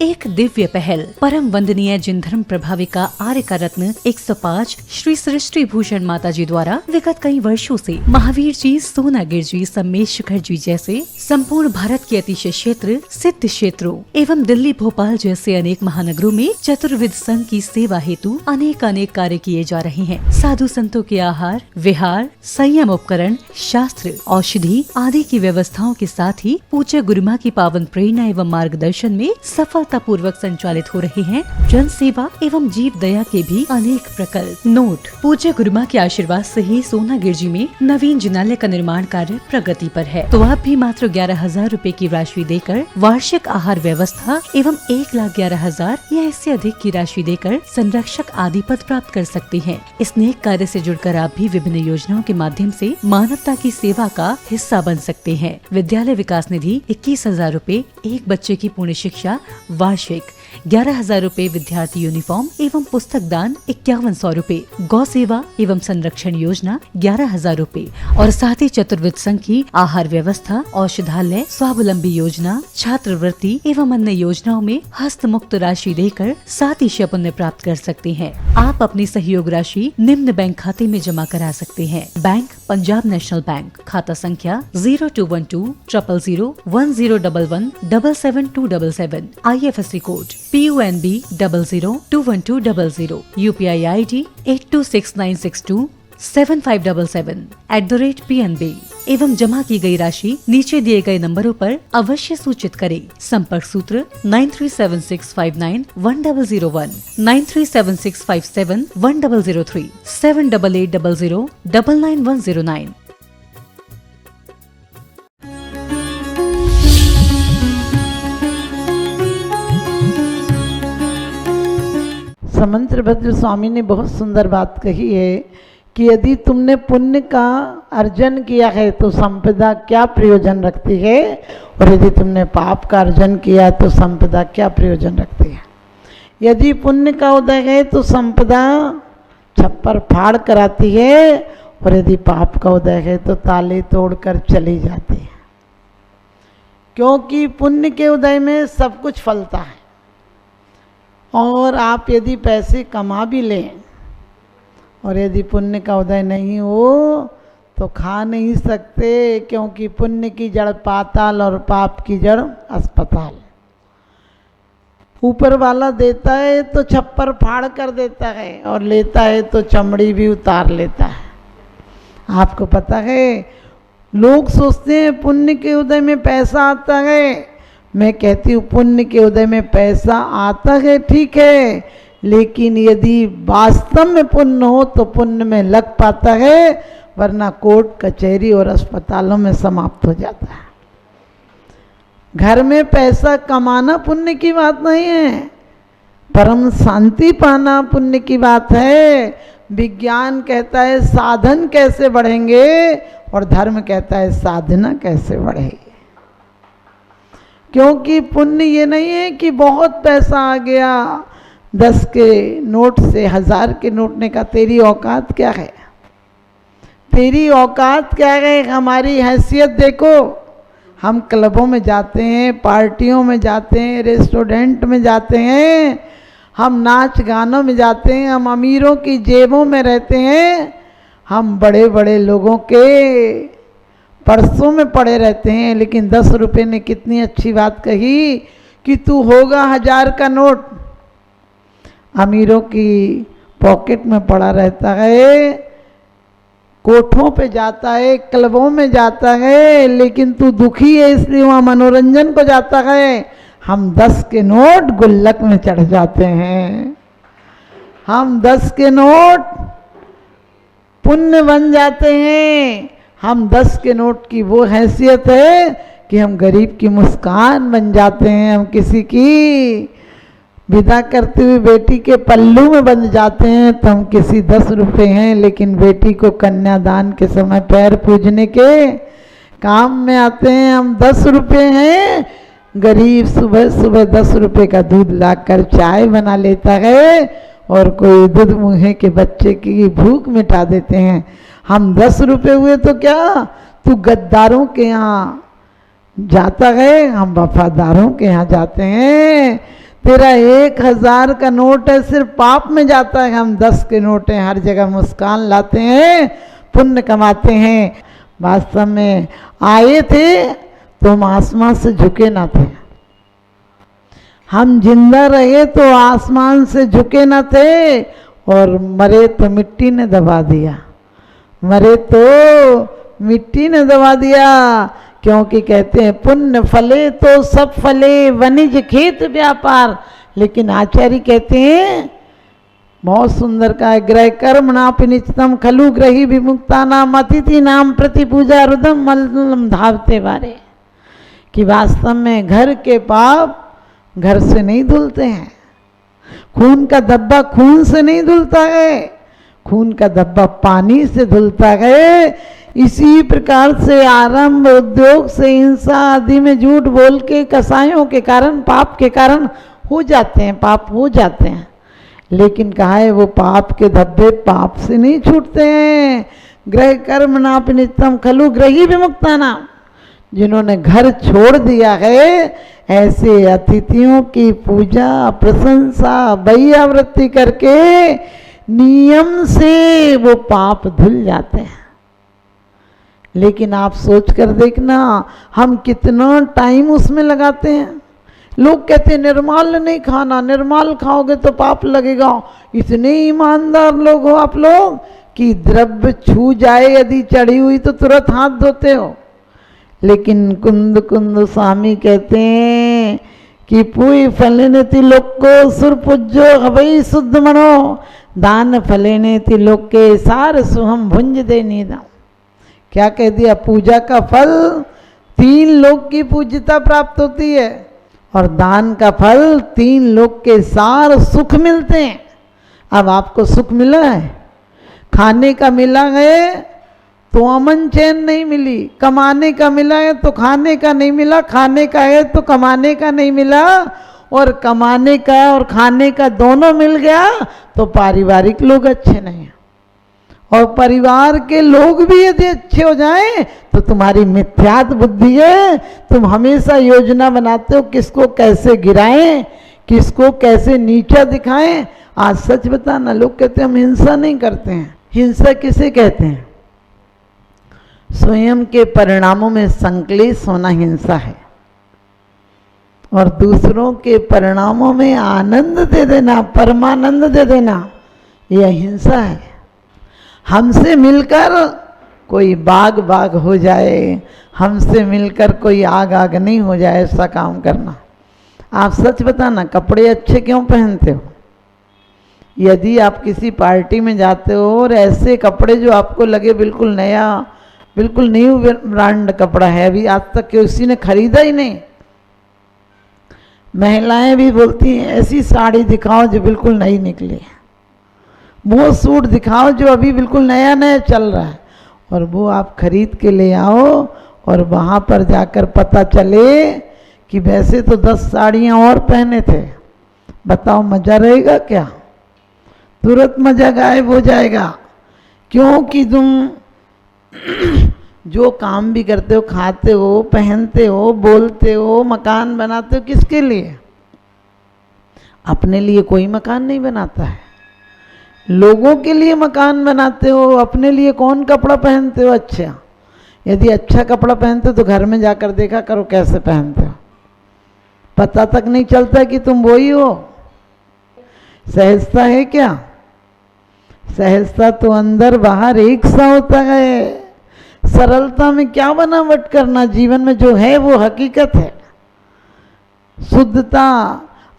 एक दिव्य पहल। परम वंदनीय जिन धर्म प्रभाविका आर्य का रत्न 105 श्री सृष्टि भूषण माता जी द्वारा विगत कई वर्षों से महावीर जी, सोनागिर जी, सम्मेश शिखर जी जैसे संपूर्ण भारत के अतिशय क्षेत्र, सिद्ध क्षेत्रों एवं दिल्ली, भोपाल जैसे अनेक महानगरों में चतुर्विध संघ की सेवा हेतु अनेक कार्य किए जा रहे हैं। साधु संतों के आहार, विहार, संयम उपकरण, शास्त्र, औषधि आदि की व्यवस्थाओं के साथ ही पूज्य गुरुमा की पावन प्रेरणा एवं मार्गदर्शन में सफलतापूर्वक संचालित हो रहे हैं जन सेवा एवं जीव दया के भी अनेक प्रकल्प। नोट: पूज्य गुरुमा के आशीर्वाद से ही सोनागिर जी में नवीन जिनालय का निर्माण कार्य प्रगति पर है। तो आप भी मात्र 11,000 रूपए की राशि देकर वार्षिक आहार व्यवस्था एवं 1,11,000 या इससे अधिक की राशि देकर संरक्षक आदि पद प्राप्त कर सकते हैं। इस नेक कार्य से जुड़कर आप भी विभिन्न योजनाओं के माध्यम से मानवता की सेवा का हिस्सा बन सकते हैं। विद्यालय विकास निधि 21,000 रूपए, एक बच्चे की पूर्ण शिक्षा वार्षिक, 11,000 रूपए विद्यार्थी यूनिफॉर्म एवं पुस्तक दान 5,100 रूपए, गौ सेवा एवं संरक्षण योजना 11,000 रूपए और साथ ही चतुर्विध संघ की आहार व्यवस्था, औषधालय, स्वावलंबी योजना, छात्रवृत्ति एवं अन्य योजनाओं में हस्त मुक्त राशि देकर 7 पुण्य प्राप्त कर सकते हैं। आप अपनी सहयोग राशि निम्न बैंक खाते में जमा करा सकते हैं। बैंक: पंजाब नेशनल बैंक, खाता संख्या 0212 000 1011 77277, IFSC code PUNB 00212000, UPI ID 826962 7577 @PNB एवं जमा की गई राशि नीचे दिए गए नंबरों पर अवश्य सूचित करें। संपर्क सूत्र 9376591001, 9376571003, 7880099109। समंत्रभद्र स्वामी ने बहुत सुंदर बात कही है कि यदि तुमने पुण्य का अर्जन किया है तो संपदा क्या प्रयोजन रखती है, और यदि तुमने पाप का अर्जन किया तो संपदा क्या प्रयोजन रखती है। यदि पुण्य का उदय है तो संपदा छप्पर फाड़ कर आती है, और यदि पाप का उदय है तो ताले तोड़कर चली जाती है। क्योंकि पुण्य के उदय में सब कुछ फलता है, और आप यदि पैसे कमा भी लें और यदि पुण्य का उदय नहीं हो तो खा नहीं सकते, क्योंकि पुण्य की जड़ पाताल और पाप की जड़ अस्पताल। ऊपर वाला देता है तो छप्पर फाड़ कर देता है, और लेता है तो चमड़ी भी उतार लेता है। आपको पता है, लोग सोचते हैं पुण्य के उदय में पैसा आता है। मैं कहती हूँ पुण्य के उदय में पैसा आता है, ठीक है, लेकिन यदि वास्तव में पुण्य हो तो पुण्य में लग पाता है, वरना कोर्ट कचहरी और अस्पतालों में समाप्त हो जाता है। घर में पैसा कमाना पुण्य की बात नहीं है, परम शांति पाना पुण्य की बात है। विज्ञान कहता है साधन कैसे बढ़ेंगे, और धर्म कहता है साधना कैसे बढ़ेगी। क्योंकि पुण्य ये नहीं है कि बहुत पैसा आ गया, 10 के नोट से 1000 के नोट ने कहा तेरी औकात क्या है, तेरी औकात क्या है, हमारी हैसियत देखो। हम क्लबों में जाते हैं, पार्टियों में जाते हैं, रेस्टोरेंट में जाते हैं, हम नाच गानों में जाते हैं, हम अमीरों की जेबों में रहते हैं, हम बड़े बड़े लोगों के परसों में पड़े रहते हैं। लेकिन 10 रुपये ने कितनी अच्छी बात कही कि तू होगा 1000 का नोट अमीरों की पॉकेट में पड़ा रहता है, कोठों पे जाता है, क्लबों में जाता है, लेकिन तू दुखी है इसलिए वहाँ मनोरंजन को जाता है। हम 10 के नोट गुल्लक में चढ़ जाते हैं, हम 10 के नोट पुण्य बन जाते हैं। हम 10 के नोट की वो हैसियत है कि हम गरीब की मुस्कान बन जाते हैं, हम किसी की विदा करते हुए बेटी के पल्लू में बंध जाते हैं, तो हम किसी 10 रुपये हैं, लेकिन बेटी को कन्यादान के समय पैर पूजने के काम में आते हैं। हम 10 रुपये हैं, गरीब सुबह सुबह 10 रुपये का दूध लाकर चाय बना लेता है, और कोई दूध मुँहे के बच्चे की भूख मिटा देते हैं। हम 10 रुपये हुए तो क्या, तू गद्दारों के यहाँ जाता है, हम वफादारों के यहाँ जाते हैं। तेरा 1000 का नोट है सिर्फ पाप में जाता है, हम 10 के नोट हैं हर जगह मुस्कान लाते हैं, पुण्य कमाते हैं। वास्तव में आए थे तो हम आसमान से झुके ना थे, हम जिंदा रहे तो आसमान से झुके ना थे, और मरे तो मिट्टी ने दबा दिया, मरे तो मिट्टी ने दबा दिया। क्योंकि कहते हैं पुण्य फले तो सब फले, वनिज खेत व्यापार। लेकिन आचार्य कहते हैं बहुत सुंदर का है, ग्रह कर्म नापि निचितम खलु ग्रही विमुक्ता नाम अतिथि नाम प्रति पूजा रुदम मलम धावते बारे, कि वास्तव में घर के पाप घर से नहीं धुलते हैं, खून का धब्बा खून से नहीं धुलता है, खून का धब्बा पानी से धुलता है। इसी प्रकार से आरंभ उद्योग से हिंसा आदि में झूठ बोल के कसायों के कारण पाप के कारण हो जाते हैं, पाप हो जाते हैं। लेकिन कहा है वो पाप के धब्बे पाप से नहीं छूटते हैं। ग्रह कर्म नापि नित्यम खलु ग्रही विमुक्ता नाम, जिन्होंने घर छोड़ दिया है ऐसे अतिथियों की पूजा प्रशंसा वैयावृत्ति करके नियम से वो पाप धुल जाते हैं। लेकिन आप सोच कर देखना हम कितना टाइम उसमें लगाते हैं। लोग कहते हैं निर्माल नहीं खाना, निर्माल खाओगे तो पाप लगेगा। इतने ईमानदार लोग हो आप लोग कि द्रव्य छू जाए यदि चढ़ी हुई तो तुरंत हाथ धोते हो। लेकिन कुंद कुंद स्वामी कहते हैं कि पुई फलेने तिलोक को सुर पूज्यो हवई शुद्ध मनो, दान फलेने तिलोक के सार सुहम भुंज दे नीदा। क्या कह दिया, पूजा का फल 3 लोक की पूज्यता प्राप्त होती है, और दान का फल 3 लोक के सार सुख मिलते हैं। अब आपको सुख मिला है, खाने का मिला है तो अमन चैन नहीं मिली, कमाने का मिला है तो खाने का नहीं मिला, खाने का है तो कमाने का नहीं मिला, और कमाने का और खाने का दोनों मिल गया तो पारिवारिक लोग अच्छे नहीं हैं। और परिवार के लोग भी यदि अच्छे हो जाएं तो तुम्हारी मिथ्यात्व बुद्धि है, तुम हमेशा योजना बनाते हो किसको कैसे गिराएं, किसको कैसे नीचा दिखाएं। आज सच बताना, लोग कहते हैं हम हिंसा नहीं करते हैं। हिंसा किसे कहते हैं? स्वयं के परिणामों में संक्लेश होना हिंसा है, और दूसरों के परिणामों में आनंद दे देना, परमानंद दे देना, यह हिंसा है। हमसे मिलकर कोई बाग बाग हो जाए, हमसे मिलकर कोई आग आग नहीं हो जाए, ऐसा काम करना। आप सच बताना, कपड़े अच्छे क्यों पहनते हो? यदि आप किसी पार्टी में जाते हो और ऐसे कपड़े जो आपको लगे बिल्कुल नया, बिल्कुल न्यू ब्रांड कपड़ा है, अभी आज तक किसी ने खरीदा ही नहीं, महिलाएं भी बोलती हैं ऐसी साड़ी दिखाओ जो बिल्कुल नई निकली है, वो सूट दिखाओ जो अभी बिल्कुल नया नया चल रहा है, और वो आप खरीद के ले आओ, और वहाँ पर जाकर पता चले कि वैसे तो 10 साड़ियाँ और पहने थे। बताओ मज़ा रहेगा क्या? तुरंत मज़ा गायब हो जाएगा। क्योंकि तुम जो काम भी करते हो, खाते हो, पहनते हो, बोलते हो, मकान बनाते हो, किसके लिए? अपने लिए कोई मकान नहीं बनाता है, लोगों के लिए मकान बनाते हो। अपने लिए कौन कपड़ा पहनते हो? अच्छा, यदि अच्छा कपड़ा पहनते हो तो घर में जाकर देखा करो कैसे पहनते हो, पता तक नहीं चलता कि तुम वही हो। सहजता है क्या? सहजता तो अंदर बाहर एक सा होता है। सरलता में क्या बनावट करना, जीवन में जो है वो हकीकत है। शुद्धता,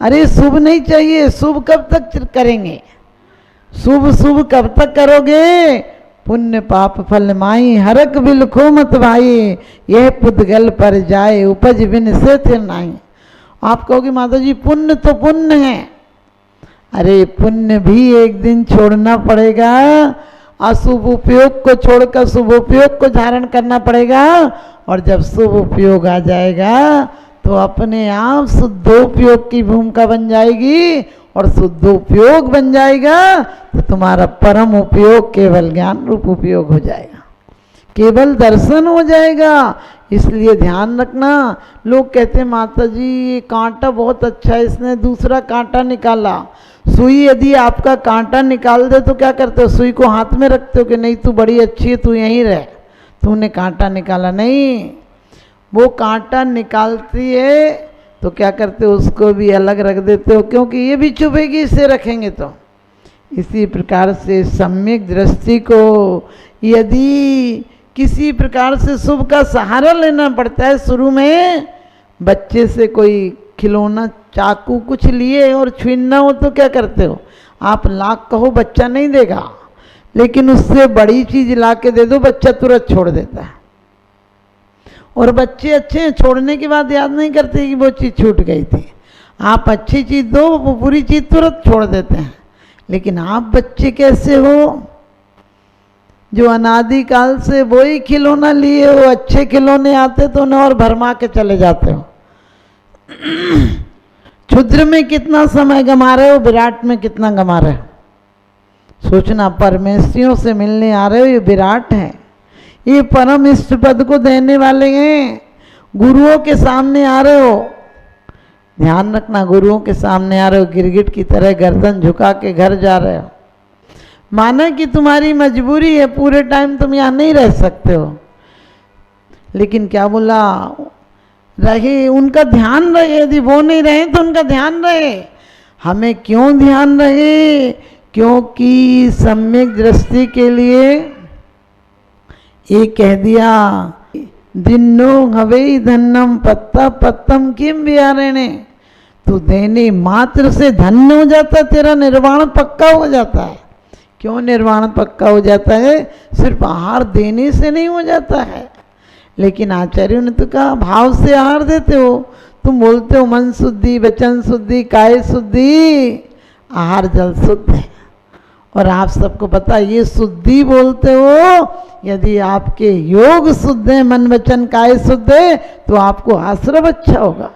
अरे शुभ नहीं चाहिए, शुभ कब तक करेंगे? शुभ शुभ कब तक करोगे? पुण्य पाप फल माई हरक बिलखो मत भाई, यह पुद्गल पर जाए उपज बिन से थे नाई। आप कहोगे माता जी पुण्य तो पुण्य है, अरे पुण्य भी एक दिन छोड़ना पड़ेगा, अशुभ उपयोग को छोड़कर शुभ उपयोग को धारण करना पड़ेगा, और जब शुभ उपयोग आ जाएगा तो अपने आप शुद्धोपयोग की भूमिका बन जाएगी, और शुद्धोपयोग बन जाएगा तो तुम्हारा परम उपयोग केवल ज्ञान रूप उपयोग हो जाएगा, केवल दर्शन हो जाएगा। इसलिए ध्यान रखना। लोग कहते हैं माता जी ये कांटा बहुत अच्छा है, इसने दूसरा कांटा निकाला। सुई यदि आपका कांटा निकाल दे तो क्या करते हो? सुई को हाथ में रखते हो कि नहीं तू बड़ी अच्छी है, तू यहीं रह, तूने कांटा निकाला? नहीं, वो कांटा निकालती है तो क्या करते हो? उसको भी अलग रख देते हो, क्योंकि ये भी चुभेगी इसे रखेंगे तो। इसी प्रकार से सम्यक दृष्टि को यदि किसी प्रकार से शुभ का सहारा लेना पड़ता है, शुरू में बच्चे से कोई खिलौना चाकू कुछ लिए और छीनना हो तो क्या करते हो? आप लाख कहो बच्चा नहीं देगा, लेकिन उससे बड़ी चीज ला के दे दो, बच्चा तुरंत छोड़ देता है। और बच्चे अच्छे हैं, छोड़ने के बाद याद नहीं करते कि वो चीज़ छूट गई थी। आप अच्छी चीज़ दो, वो बुरी चीज़ तुरंत छोड़ देते हैं। लेकिन आप बच्चे कैसे हो जो अनादिकाल से वही खिलौना लिए हो, अच्छे खिलौने आते तो उन्हें और भरमा के चले जाते हो। क्षुद्र में कितना समय गंवा रहे हो, विराट में कितना गंवा रहे हो। सोचना, परमेश्वरियों से मिलने आ रहे हो, ये विराट है, ये परम इष्ट पद को देने वाले हैं। गुरुओं के सामने आ रहे हो, ध्यान रखना, गुरुओं के सामने आ रहे हो, गिरगिट की तरह गर्दन झुका के घर जा रहे हो। माना कि तुम्हारी मजबूरी है, पूरे टाइम तुम यहाँ नहीं रह सकते हो, लेकिन क्या बोला, रहे, उनका ध्यान रहे। यदि वो नहीं रहे तो उनका ध्यान रहे। हमें क्यों ध्यान रहे? क्योंकि सम्यक दृष्टि के लिए ये कह दिया, दिनो हवे धन्नम पत्ता पत्तम किम विहारेणे। तो देने मात्र से धन्य हो जाता है, तेरा निर्वाण पक्का हो जाता है। क्यों निर्वाण पक्का हो जाता है? सिर्फ आहार देने से नहीं हो जाता है। लेकिन आचार्यों ने तो कहा भाव से आहार देते हो। तुम बोलते हो मन शुद्धि, वचन शुद्धि, काय शुद्धि, आहार जल शुद्ध है। और आप सबको पता है ये शुद्धि बोलते हो, यदि आपके योग शुद्ध है, मन वचन काय शुद्ध है, तो आपको आश्रम अच्छा होगा।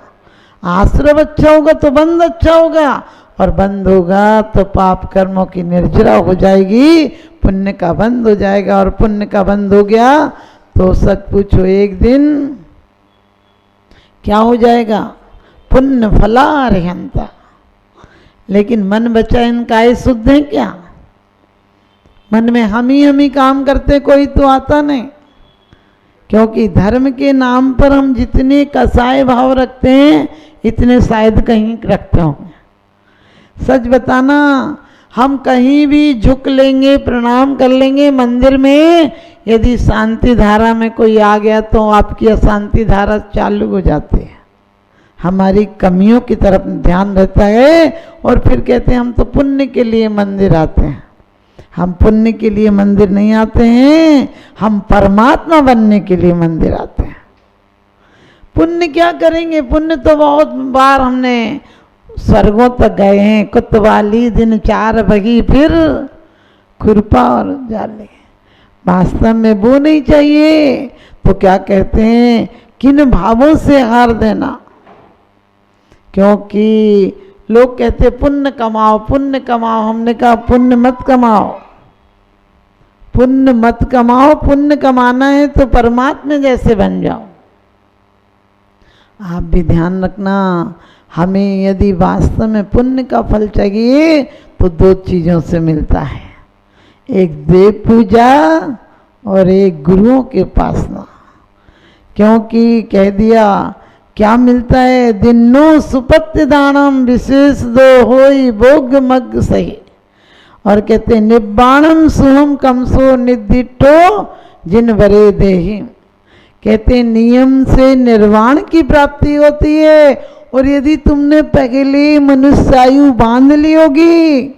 आश्रम अच्छा होगा तो बंध अच्छा होगा, और बंद होगा तो पाप कर्मों की निर्जरा हो जाएगी, पुण्य का बंद हो जाएगा। और पुण्य का बंद हो गया तो सच पूछो एक दिन क्या हो जाएगा? पुण्य फलार्हंता। लेकिन मन वचन काय शुद्ध है क्या? मन में हम ही काम करते, कोई तो आता नहीं। क्योंकि धर्म के नाम पर हम जितने कसाय भाव रखते हैं, इतने शायद कहीं रखते होंगे। सच बताना, हम कहीं भी झुक लेंगे, प्रणाम कर लेंगे मंदिर में, यदि शांति धारा में कोई आ गया तो आपकी अशांति धारा चालू हो जाती है। हमारी कमियों की तरफ ध्यान रहता है, और फिर कहते हैं हम तो पुण्य के लिए मंदिर आते हैं। हम पुण्य के लिए मंदिर नहीं आते हैं, हम परमात्मा बनने के लिए मंदिर आते हैं। पुण्य क्या करेंगे? पुण्य तो बहुत बार हमने स्वर्गों तक गए हैं, कुतवाली दिन 4 बगी फिर खुरपा और जाले। वास्तव में वो नहीं चाहिए। तो क्या कहते हैं, किन भावों से हार देना? क्योंकि लोग कहते पुण्य कमाओ, पुण्य कमाओ। हमने कहा पुण्य मत कमाओ, पुण्य मत कमाओ। पुण्य कमाना है तो परमात्मा जैसे बन जाओ। आप भी ध्यान रखना, हमें यदि वास्तव में पुण्य का फल चाहिए तो 2 चीज़ों से मिलता है, एक देव पूजा और एक गुरुओं के उपासना। क्योंकि कह दिया क्या मिलता है? दिनो सुपत्ति दानम विशेष दो होई भोग मग सही। और कहते निब्बाणम सुहम कमसो निदिटो जिन वरे देही। कहते नियम से निर्वाण की प्राप्ति होती है, और यदि तुमने पहले मनुष्यायु बांध ली होगी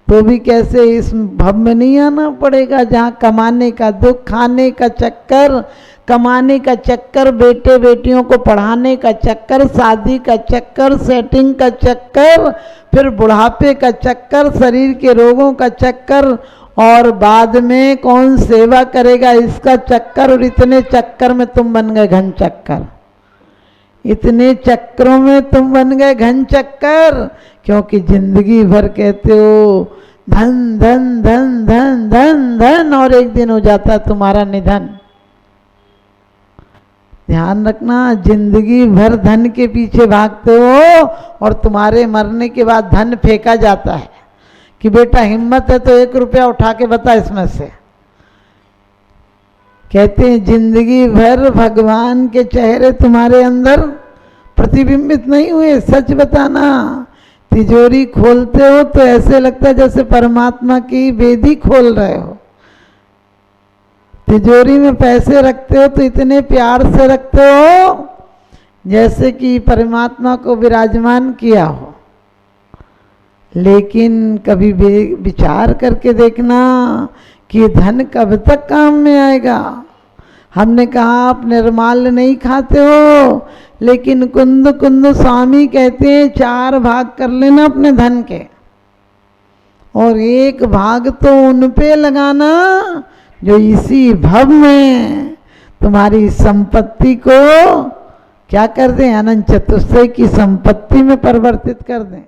तो भी कैसे इस भव में नहीं आना पड़ेगा, जहाँ कमाने का दुख, खाने का चक्कर, कमाने का चक्कर, बेटे बेटियों को पढ़ाने का चक्कर, शादी का चक्कर, सेटिंग का चक्कर, फिर बुढ़ापे का चक्कर, शरीर के रोगों का चक्कर, और बाद में कौन सेवा करेगा इसका चक्कर। और इतने चक्कर में तुम बन गए घन चक्कर, इतने चक्रों में तुम बन गए घन चक्कर। क्योंकि जिंदगी भर कहते हो धन धन धन धन धन धन, और एक दिन हो जाता है तुम्हारा निधन। ध्यान रखना, जिंदगी भर धन के पीछे भागते हो और तुम्हारे मरने के बाद धन फेंका जाता है कि बेटा हिम्मत है तो 1 रुपया उठा के बता इसमें से। कहते हैं जिंदगी भर भगवान के चेहरे तुम्हारे अंदर प्रतिबिंबित नहीं हुए। सच बताना, तिजोरी खोलते हो तो ऐसे लगता है जैसे परमात्मा की वेदी खोल रहे हो। तिजोरी में पैसे रखते हो तो इतने प्यार से रखते हो जैसे कि परमात्मा को विराजमान किया हो। लेकिन कभी विचार करके देखना कि धन कब तक काम में आएगा। हमने कहा आप निर्माल्य नहीं खाते हो, लेकिन कुंद कुंद स्वामी कहते हैं 4 भाग कर लेना अपने धन के और 1 भाग तो उन पे लगाना जो इसी भव में तुम्हारी संपत्ति को क्या कर दें, अनंत चतुष्टय की संपत्ति में परिवर्तित कर दें।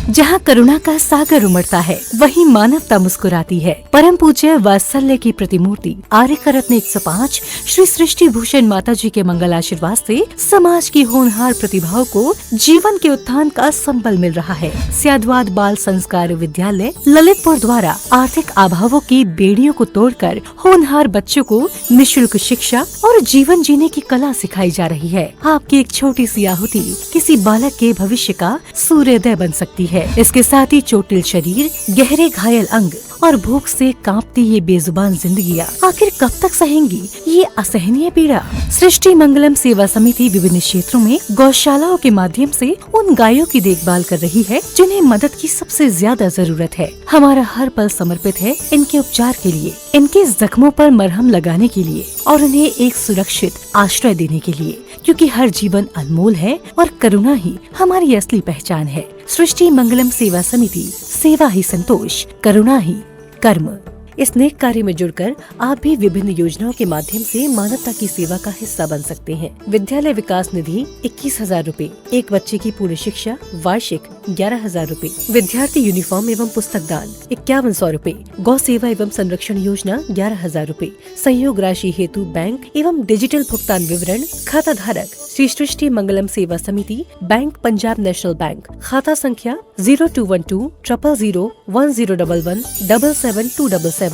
जहाँ करुणा का सागर उमड़ता है वहीं मानवता मुस्कुराती है। परम पूज्य वात्सल्य की प्रतिमूर्ति आर्यका रत्न 105 श्री सृष्टि भूषण माता जी के मंगल आशीर्वाद से समाज की होनहार प्रतिभाओं को जीवन के उत्थान का संबल मिल रहा है। स्याद्वाद बाल संस्कार विद्यालय ललितपुर द्वारा आर्थिक अभावों की बेड़ियों को तोड़कर होनहार बच्चों को निःशुल्क शिक्षा और जीवन जीने की कला सिखाई जा रही है। आपकी एक छोटी सी आहुति किसी बालक के भविष्य का सूर्योदय बन सकती है। इसके साथ ही चोटिल शरीर, गहरे घायल अंग और भूख से कांपती ये बेजुबान जिंदगियां आखिर कब तक सहेंगी ये असहनीय पीड़ा। सृष्टि मंगलम सेवा समिति विभिन्न क्षेत्रों में गौशालाओं के माध्यम से उन गायों की देखभाल कर रही है जिन्हें मदद की सबसे ज्यादा जरूरत है। हमारा हर पल समर्पित है इनके उपचार के लिए, इनके जख्मों पर मरहम लगाने के लिए और उन्हें एक सुरक्षित आश्रय देने के लिए, क्योंकि हर जीवन अनमोल है और करुणा ही हमारी असली पहचान है। सृष्टि मंगलम सेवा समिति, सेवा ही संतोष, करुणा ही कर्म। इस नेक कार्य में जुड़कर आप भी विभिन्न योजनाओं के माध्यम से मानवता की सेवा का हिस्सा बन सकते हैं। विद्यालय विकास निधि 21,000 रूपए, एक बच्चे की पूर्ण शिक्षा वार्षिक 11,000 रूपए, विद्यार्थी यूनिफॉर्म एवं पुस्तक दान 5100 रूपए, गौ सेवा एवं संरक्षण योजना 11,000 रूपए, सहयोग राशि हेतु बैंक एवं डिजिटल भुगतान विवरण, खाता धारक श्री सृष्टि मंगलम सेवा समिति, बैंक पंजाब नेशनल बैंक, खाता संख्या 0212 000 1011 77277,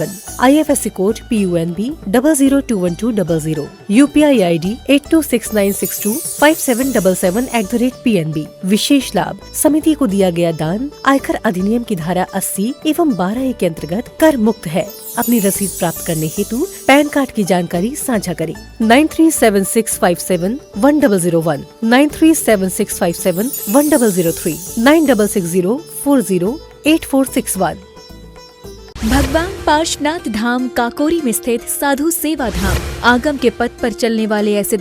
IFSC code PUNB 0021200, UPI ID 8269625777@PNB। विशेष लाभ, समिति को दिया गया दान आयकर अधिनियम की धारा 80 एवं 12A के अंतर्गत कर मुक्त है। अपनी रसीद प्राप्त करने हेतु पैन कार्ड की जानकारी साझा करें। 9376571001, 9376571003, 9660408461। भगवान पार्श्वनाथ धाम काकोरी में स्थित साधु सेवा धाम आगम के पथ पर चलने वाले ऐसे